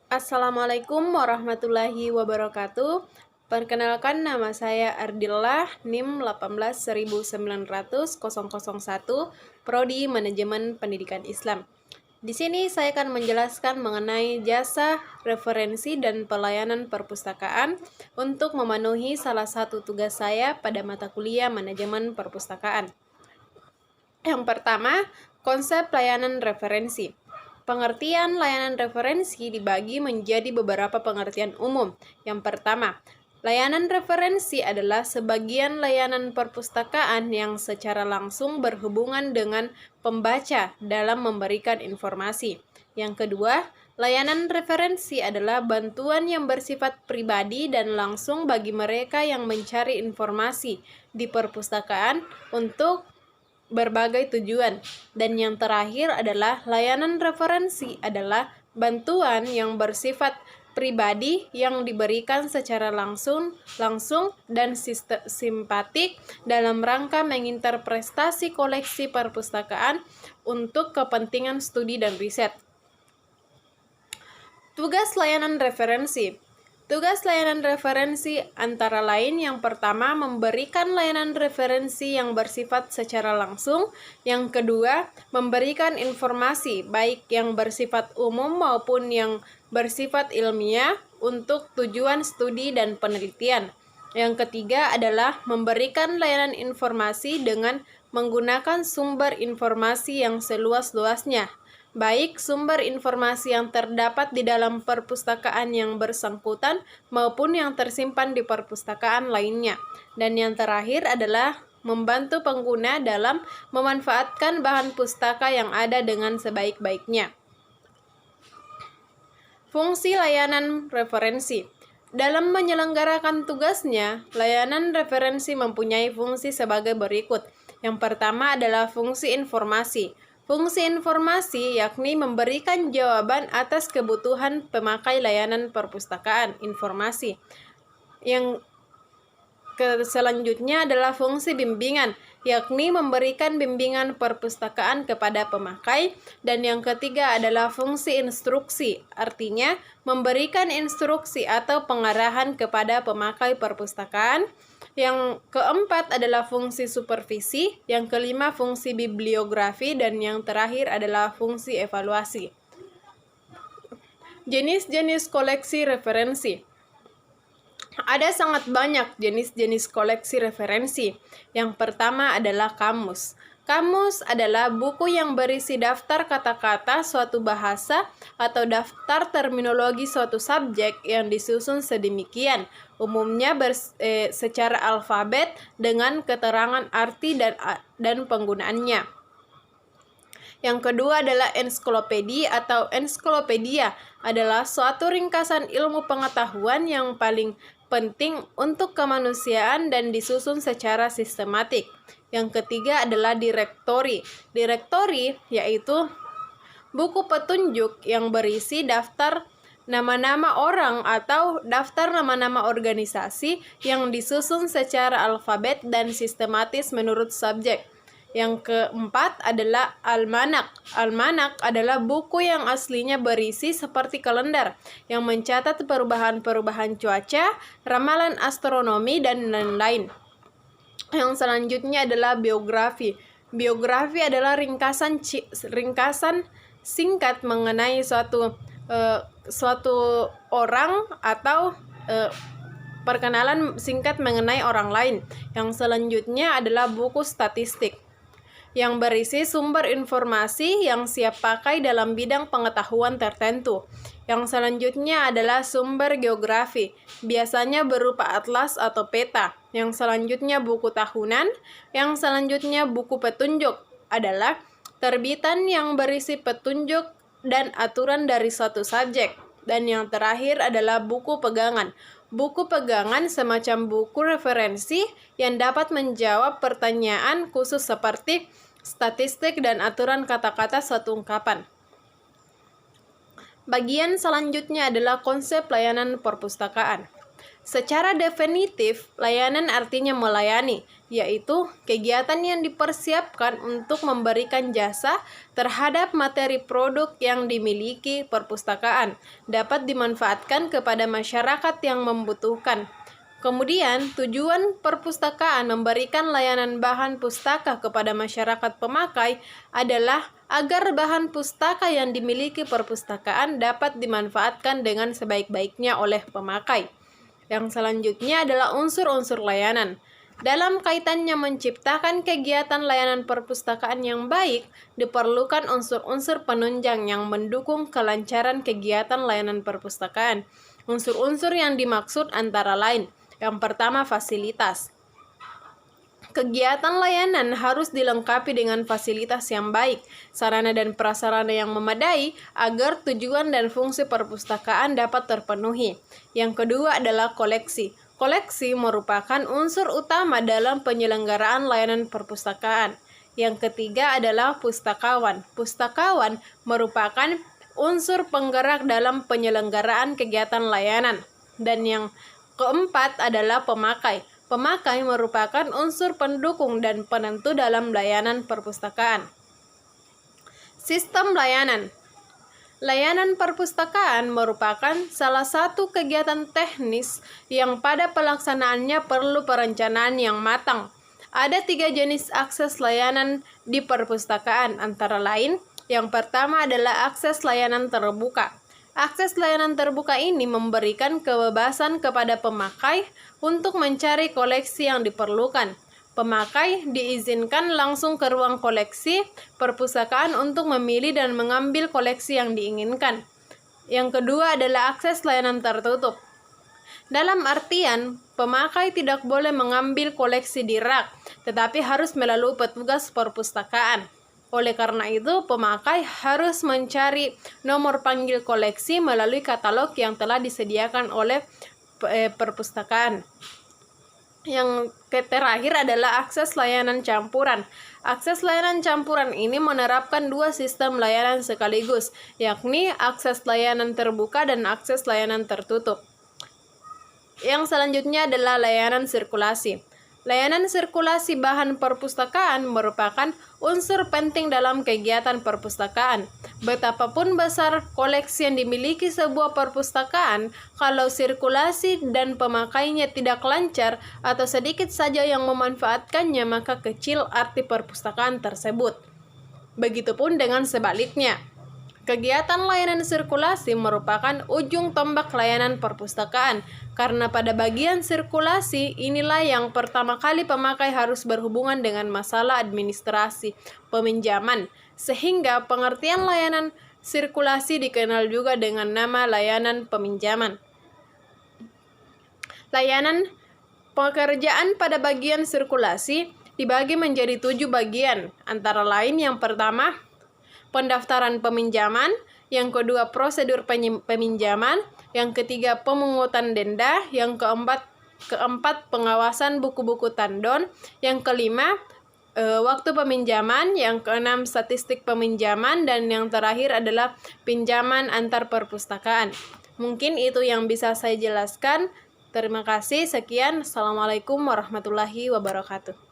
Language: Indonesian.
Assalamualaikum warahmatullahi wabarakatuh. Perkenalkan, nama saya Ardillah, NIM 18.900.001, Prodi Manajemen Pendidikan Islam. Di sini saya akan menjelaskan mengenai jasa, referensi, dan pelayanan perpustakaan untuk memenuhi salah satu tugas saya pada mata kuliah Manajemen Perpustakaan. Yang pertama, konsep layanan referensi. Pengertian layanan referensi dibagi menjadi beberapa pengertian umum. Yang pertama, layanan referensi adalah sebagian layanan perpustakaan yang secara langsung berhubungan dengan pembaca dalam memberikan informasi. Yang kedua, layanan referensi adalah bantuan yang bersifat pribadi dan langsung bagi mereka yang mencari informasi di perpustakaan untuk berbagai tujuan. Dan yang terakhir adalah layanan referensi adalah bantuan yang bersifat pribadi yang diberikan secara langsung dan simpatik dalam rangka menginterpretasi koleksi perpustakaan untuk kepentingan studi dan riset. Tugas layanan referensi. Tugas layanan referensi antara lain yang pertama memberikan layanan referensi yang bersifat secara langsung, yang kedua memberikan informasi baik yang bersifat umum maupun yang bersifat ilmiah untuk tujuan studi dan penelitian. Yang ketiga adalah memberikan layanan informasi dengan menggunakan sumber informasi yang seluas-luasnya, baik sumber informasi yang terdapat di dalam perpustakaan yang bersangkutan maupun yang tersimpan di perpustakaan lainnya. Dan yang terakhir adalah membantu pengguna dalam memanfaatkan bahan pustaka yang ada dengan sebaik-baiknya. Fungsi layanan referensi. Dalam menyelenggarakan tugasnya, layanan referensi mempunyai fungsi sebagai berikut. Yang pertama adalah fungsi informasi. Fungsi informasi yakni memberikan jawaban atas kebutuhan pemakai layanan perpustakaan informasi. Yang selanjutnya adalah fungsi bimbingan, yakni memberikan bimbingan perpustakaan kepada pemakai. Dan yang ketiga adalah fungsi instruksi, artinya memberikan instruksi atau pengarahan kepada pemakai perpustakaan. Yang keempat adalah fungsi supervisi, yang kelima fungsi bibliografi, dan yang terakhir adalah fungsi evaluasi. Jenis-jenis koleksi referensi. Ada sangat banyak jenis-jenis koleksi referensi. Yang pertama adalah kamus. Kamus adalah buku yang berisi daftar kata-kata suatu bahasa atau daftar terminologi suatu subjek yang disusun sedemikian, umumnya secara alfabet dengan keterangan arti dan penggunaannya. Yang kedua adalah ensiklopedia atau ensiklopedia adalah suatu ringkasan ilmu pengetahuan yang paling penting untuk kemanusiaan dan disusun secara sistematik. Yang ketiga adalah direktori. Direktori yaitu buku petunjuk yang berisi daftar nama-nama orang atau daftar nama-nama organisasi yang disusun secara alfabet dan sistematis menurut subjek. Yang keempat adalah almanak. Almanak adalah buku yang aslinya berisi seperti kalender yang mencatat perubahan-perubahan cuaca, ramalan astronomi, dan lain-lain. Yang selanjutnya adalah biografi. Biografi adalah ringkasan singkat mengenai suatu orang atau perkenalan singkat mengenai orang lain. Yang selanjutnya adalah buku statistik yang berisi sumber informasi yang siap pakai dalam bidang pengetahuan tertentu. Yang selanjutnya adalah sumber geografi, biasanya berupa atlas atau peta. Yang selanjutnya buku tahunan. Yang selanjutnya buku petunjuk adalah terbitan yang berisi petunjuk dan aturan dari suatu subjek. Dan yang terakhir adalah buku pegangan. Buku pegangan semacam buku referensi yang dapat menjawab pertanyaan khusus seperti statistik dan aturan kata-kata suatu ungkapan. Bagian selanjutnya adalah konsep layanan perpustakaan. Secara definitif, layanan artinya melayani, yaitu kegiatan yang dipersiapkan untuk memberikan jasa terhadap materi produk yang dimiliki perpustakaan, dapat dimanfaatkan kepada masyarakat yang membutuhkan. Kemudian, tujuan perpustakaan memberikan layanan bahan pustaka kepada masyarakat pemakai adalah agar bahan pustaka yang dimiliki perpustakaan dapat dimanfaatkan dengan sebaik-baiknya oleh pemakai. Yang selanjutnya adalah unsur-unsur layanan. Dalam kaitannya menciptakan kegiatan layanan perpustakaan yang baik, diperlukan unsur-unsur penunjang yang mendukung kelancaran kegiatan layanan perpustakaan. Unsur-unsur yang dimaksud antara lain: yang pertama, fasilitas. Kegiatan layanan harus dilengkapi dengan fasilitas yang baik, sarana dan prasarana yang memadai agar tujuan dan fungsi perpustakaan dapat terpenuhi. Yang kedua adalah koleksi. Koleksi merupakan unsur utama dalam penyelenggaraan layanan perpustakaan. Yang ketiga adalah pustakawan. Pustakawan merupakan unsur penggerak dalam penyelenggaraan kegiatan layanan. Dan yang keempat adalah pemakai. Pemakai merupakan unsur pendukung dan penentu dalam layanan perpustakaan. Sistem layanan. Layanan perpustakaan merupakan salah satu kegiatan teknis yang pada pelaksanaannya perlu perencanaan yang matang. Ada 3 jenis akses layanan di perpustakaan, antara lain, yang pertama adalah akses layanan terbuka. Akses layanan terbuka ini memberikan kebebasan kepada pemakai untuk mencari koleksi yang diperlukan. Pemakai diizinkan langsung ke ruang koleksi perpustakaan untuk memilih dan mengambil koleksi yang diinginkan. Yang kedua adalah akses layanan tertutup. Dalam artian, pemakai tidak boleh mengambil koleksi di rak, tetapi harus melalui petugas perpustakaan. Oleh karena itu, pemakai harus mencari nomor panggil koleksi melalui katalog yang telah disediakan oleh perpustakaan. Yang terakhir adalah akses layanan campuran. Akses layanan campuran ini menerapkan 2 sistem layanan sekaligus, yakni akses layanan terbuka dan akses layanan tertutup. Yang selanjutnya adalah layanan sirkulasi. Layanan sirkulasi bahan perpustakaan merupakan unsur penting dalam kegiatan perpustakaan. Betapapun besar koleksi yang dimiliki sebuah perpustakaan, kalau sirkulasi dan pemakainya tidak lancar atau sedikit saja yang memanfaatkannya, maka kecil arti perpustakaan tersebut. Begitupun dengan sebaliknya. Kegiatan layanan sirkulasi merupakan ujung tombak layanan perpustakaan, karena pada bagian sirkulasi inilah yang pertama kali pemakai harus berhubungan dengan masalah administrasi peminjaman, sehingga pengertian layanan sirkulasi dikenal juga dengan nama layanan peminjaman. Layanan pekerjaan pada bagian sirkulasi dibagi menjadi 7 bagian, antara lain yang pertama, pendaftaran peminjaman, yang kedua prosedur peminjaman, yang ketiga pemungutan denda, yang keempat pengawasan buku-buku tandon, yang kelima waktu peminjaman, yang keenam statistik peminjaman, dan yang terakhir adalah pinjaman antar perpustakaan. Mungkin itu yang bisa saya jelaskan. Terima kasih, sekian. Assalamualaikum warahmatullahi wabarakatuh.